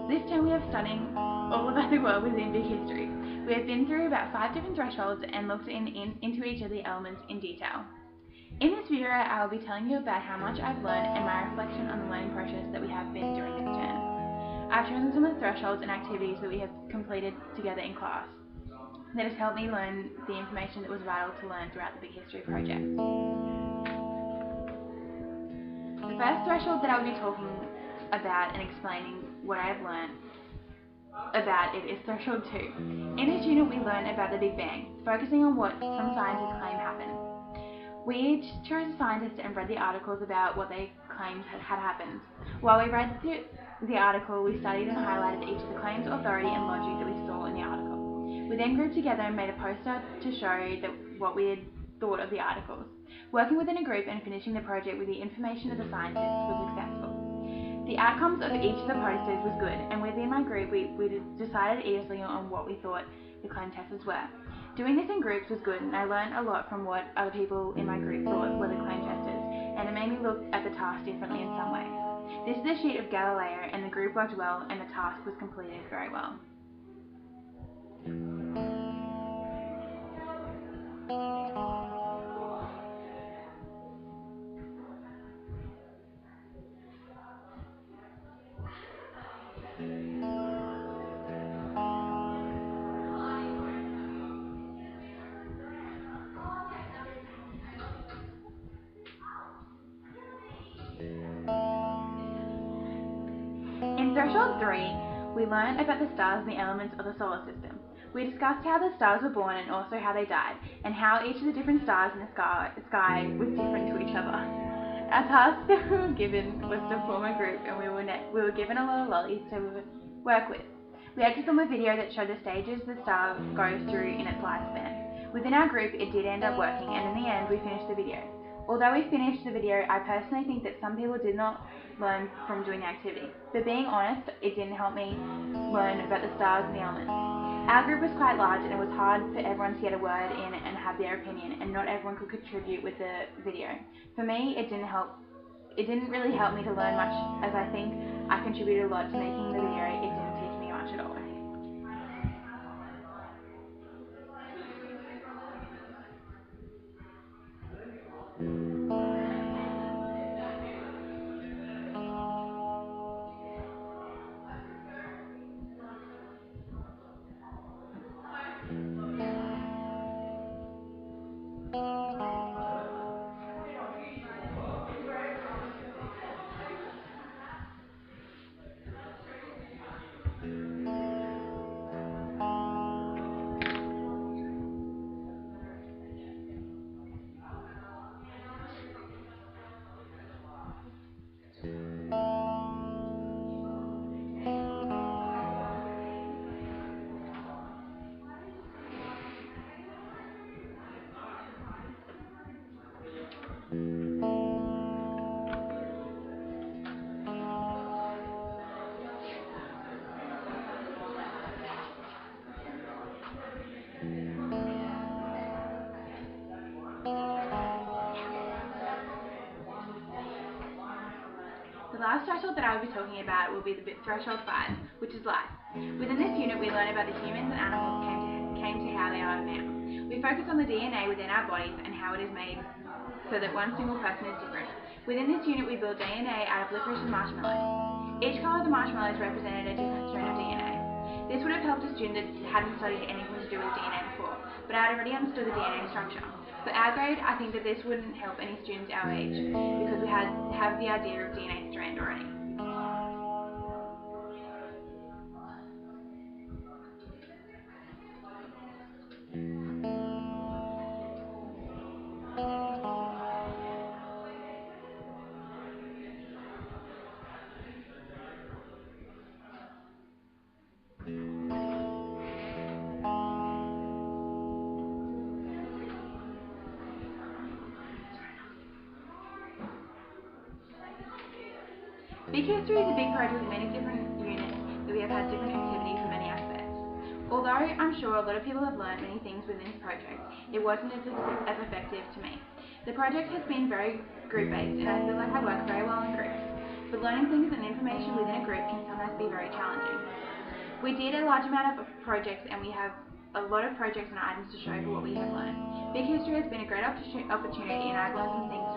This term we are studying all about the world within big history. We have been through about 5 different thresholds and looked into each of the elements in detail. In this video, I will be telling you about how much I've learned and my reflection on the learning process that we have been during this term. I've chosen some of the thresholds and activities that we have completed together in class that has helped me learn the information that was vital to learn throughout the Big History project. The first threshold that I will be talking about and explaining what I have learned about it is threshold 2. In this unit we learn about the Big Bang, focusing on what some scientists claim happened. We each chose a scientist and read the articles about what they claimed had happened. While we read the article, we studied and highlighted each of the claims, authority and logic that we saw in the article. We then grouped together and made a poster to show what we had thought of the articles. Working within a group and finishing the project with the information of the scientists was successful. The outcomes of each of the posters was good, and within my group we decided easily on what we thought the claim testers were. Doing this in groups was good, and I learned a lot from what other people in my group thought were the claim testers, and it made me look at the task differently in some ways. This is a sheet of Galileo, and the group worked well, and the task was completed very well. In threshold 3, we learned about the stars and the elements of the solar system. We discussed how the stars were born and also how they died, and how each of the different stars in the sky was different to each other. Our task that we were given was to form a group, and we were given a lot of lollies to work with. We had to film a video that showed the stages the star goes through in its lifespan. Within our group, it did end up working, and in the end, we finished the video. Although we finished the video, I personally think that some people did not learn from doing the activity. But being honest, it didn't help me learn about the stars and the elements. Our group was quite large, and it was hard for everyone to get a word in and have their opinion, and not everyone could contribute with the video. For me, it didn't really help me to learn much, as I think I contributed a lot to making the video. It didn't teach me much at all. The last threshold that I will be talking about will be the threshold 5, which is life. Within this unit, we learn about the humans and animals came to how they are now. We focus on the DNA within our bodies and how it is made so that one single person is different. Within this unit, we build DNA out of licorice and marshmallows. Each colour of the marshmallows represented a different strand of DNA. This would have helped a student that hadn't studied anything to do with DNA before, but I had already understood the DNA structure. For our grade, I think that this wouldn't help any students our age, because we have the idea of DNA strand already. Big History is a big project with many different units that we have had different activities in many aspects. Although I'm sure a lot of people have learned many things within this project, it wasn't as effective to me. The project has been very group-based, and I feel like I work very well in groups, but learning things and information within a group can sometimes sometimes be very challenging. We did a large amount of projects and we have a lot of projects and items to show for what we have learned. Big History has been a great opportunity and I've learned some things